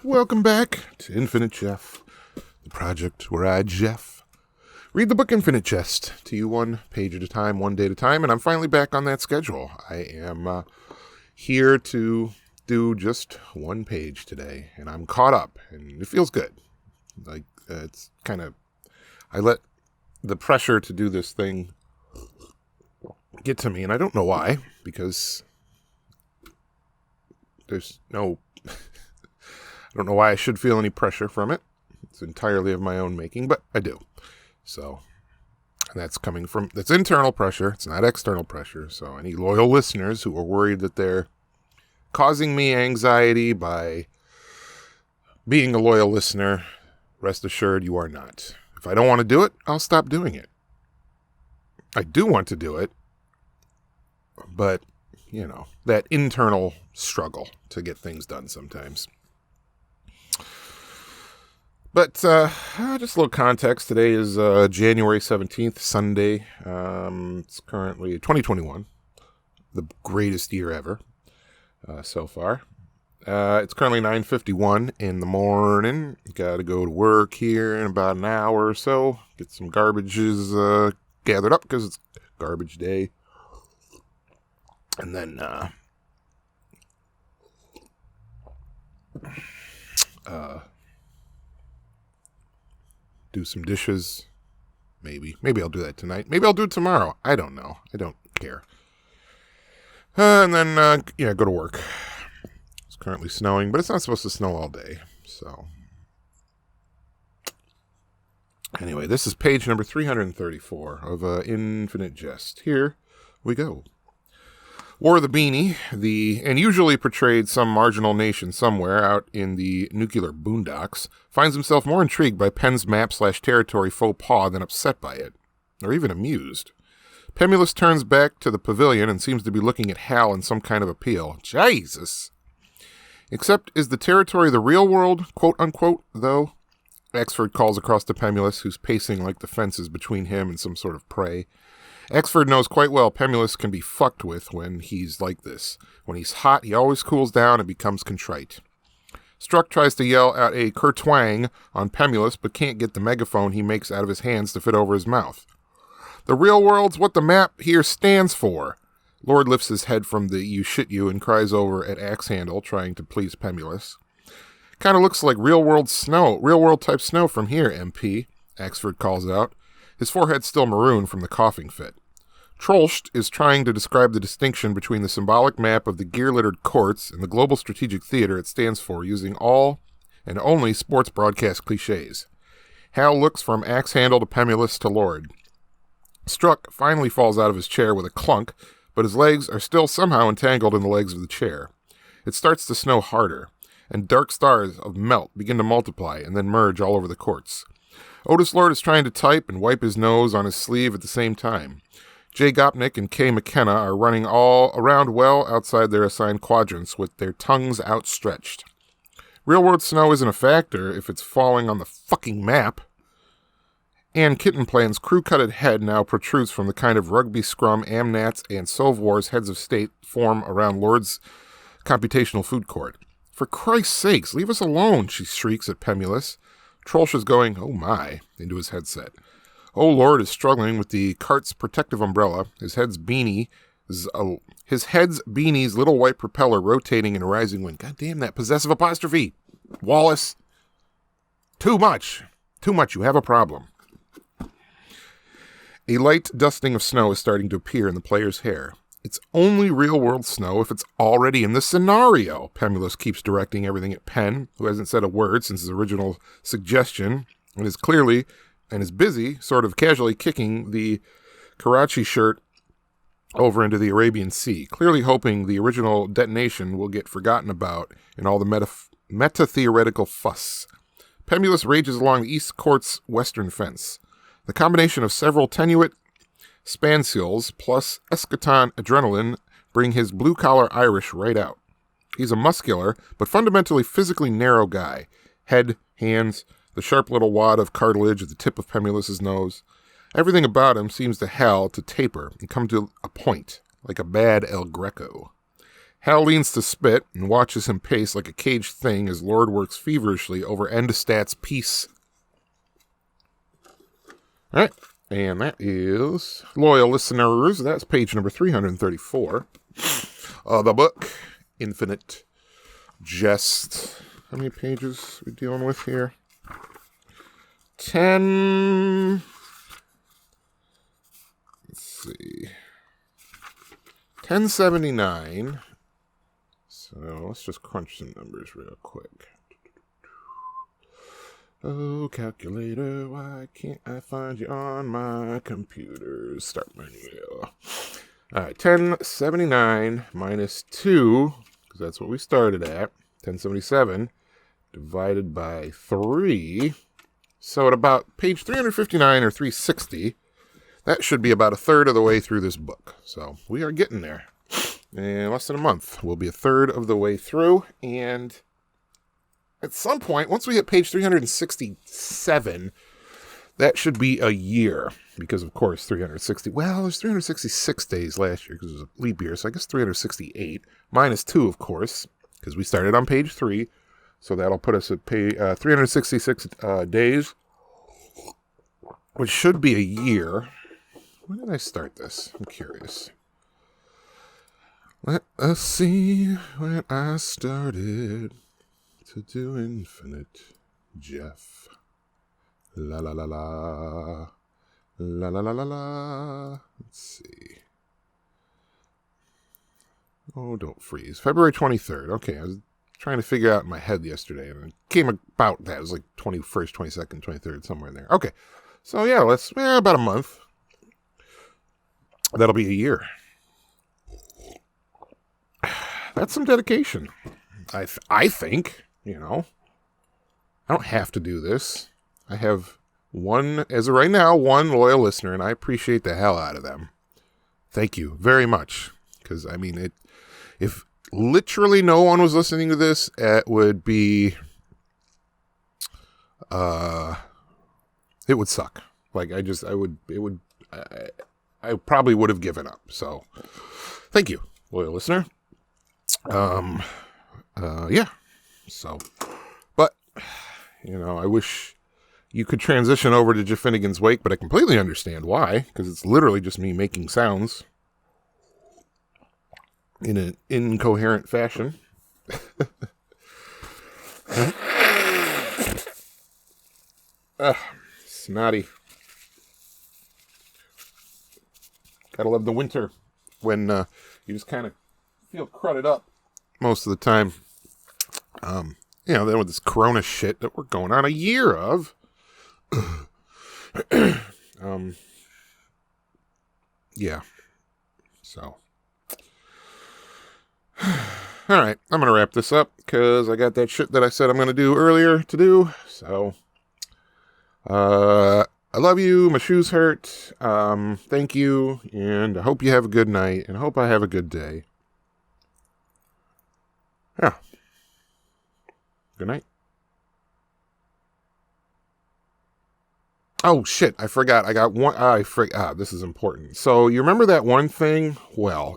Welcome back to Infinite Jeff, the project where I, Jeff, read the book Infinite Jest to you one page at a time, one day at a time, and I'm finally back on that schedule. I am here to do just one page today, and I'm caught up, and it feels good. It's kind of, I let the pressure to do this thing get to me, and I don't know why, because there's no, I don't know why I should feel any pressure from it. It's entirely of my own making, but I do. So, and that's internal pressure. It's not external pressure. So any loyal listeners who are worried that they're causing me anxiety by being a loyal listener, rest assured you are not. If I don't want to do it, I'll stop doing it. I do want to do it, but, that internal struggle to get things done sometimes. But just a little context. Today is January 17th, Sunday. It's currently 2021, the greatest year ever so far. It's currently 9:51 in the morning. Got to go to work here in about an hour or so. Get some garbages gathered up because it's garbage day. And then do some dishes. Maybe I'll do that tonight. Maybe I'll do it tomorrow. I don't know. I don't care. And then, go to work. It's currently snowing, but it's not supposed to snow all day. So, anyway, this is page number 334 of Infinite Jest. Here we go. War of the Beanie, and usually portrayed some marginal nation somewhere out in the nuclear boondocks, finds himself more intrigued by Penn's map/territory faux pas than upset by it, or even amused. Pemulus turns back to the pavilion and seems to be looking at Hal in some kind of appeal. Jesus! Except, is the territory the real world, quote-unquote, though? Exford calls across to Pemulus, who's pacing like the fences between him and some sort of prey. Exford knows quite well Pemulus can be fucked with when he's like this. When he's hot, he always cools down and becomes contrite. Struck tries to yell out a kertwang on Pemulus, but can't get the megaphone he makes out of his hands to fit over his mouth. The real world's what the map here stands for. Lord lifts his head from the you shit you and cries over at Axe Handle, trying to please Pemulus. Kind of looks like real world type snow from here, MP, Exford calls out. His forehead still maroon from the coughing fit. Trollst is trying to describe the distinction between the symbolic map of the gear-littered courts and the global strategic theater it stands for, using all and only sports broadcast cliches. Hal looks from Axe Handle to Pemulus to Lord. Struck finally falls out of his chair with a clunk, but his legs are still somehow entangled in the legs of the chair. It starts to snow harder, and dark stars of melt begin to multiply and then merge all over the courts. Otis Lord is trying to type and wipe his nose on his sleeve at the same time. Jay Gopnik and Kay McKenna are running all around well outside their assigned quadrants with their tongues outstretched. Real-world snow isn't a factor if it's falling on the fucking map. Ann Kittenplan's crew-cutted head now protrudes from the kind of rugby scrum Amnats and Sovwar's heads of state form around Lord's computational food court. For Christ's sakes, leave us alone, she shrieks at Pemulus. Trollsh is going, oh my, into his headset. Oh Lord is struggling with the cart's protective umbrella, his head's beanie's little white propeller rotating in a rising wind. God damn that possessive apostrophe. Wallace. Too much, you have a problem. A light dusting of snow is starting to appear in the player's hair. It's only real-world snow if it's already in the scenario. Pemulus keeps directing everything at Penn, who hasn't said a word since his original suggestion, and is busy, sort of casually kicking the Karachi shirt over into the Arabian Sea, clearly hoping the original detonation will get forgotten about in all the meta-theoretical fuss. Pemulus rages along the East Court's western fence. The combination of several tenuate Spanseals plus eschaton adrenaline bring his blue-collar Irish right out. He's a muscular, but fundamentally physically narrow guy. Head, hands, the sharp little wad of cartilage at the tip of Pemulus's nose. Everything about him seems to Hal to taper and come to a point, like a bad El Greco. Hal leans to spit and watches him pace like a caged thing as Lord works feverishly over Endostat's piece. All right, and that is, loyal listeners, that's page number 334 of the book, Infinite Jest. How many pages are we dealing with here? 10. Let's see. 1079. So let's just crunch some numbers real quick. Oh, calculator, why can't I find you on my computer? Start menu. All right, 1079 minus 2, because that's what we started at. 1077 divided by 3. So at about page 359 or 360, that should be about a third of the way through this book. So we are getting there. In less than a month, we'll be a third of the way through. And at some point, once we hit page 367, that should be a year. Because, of course, there's 366 days last year because it was a leap year. So I guess 368 minus 2, of course, because we started on page 3. So that'll put us at 366 days, which should be a year. When did I start this? I'm curious. Let us see when I started to do Infinite Jeff. La la la la. La la la la la. Let's see. Oh, don't freeze. February 23rd. Okay, I was trying to figure out in my head yesterday, and it came about that. It was like 21st, 22nd, 23rd, somewhere in there. Okay, so yeah, about a month. That'll be a year. That's some dedication. I think, I don't have to do this. I have as of right now, one loyal listener, and I appreciate the hell out of them. Thank you very much. Because, if literally no one was listening to this, it would be, it would suck. I probably would have given up. So, thank you, loyal listener. Yeah. So, but, I wish you could transition over to Jeff Finnegan's Wake, but I completely understand why, because it's literally just me making sounds in an incoherent fashion. Snotty. Gotta love the winter when you just kind of feel crudted up most of the time. Then with this corona shit that we're going on a year of. Yeah. So. All right, I'm going to wrap this up because I got that shit that I said I'm going to do earlier to do. So, I love you. My shoes hurt. Thank you. And I hope you have a good night. And I hope I have a good day. Yeah. Good night. Oh, shit. I forgot. I got one. This is important. So, you remember that one thing? Well,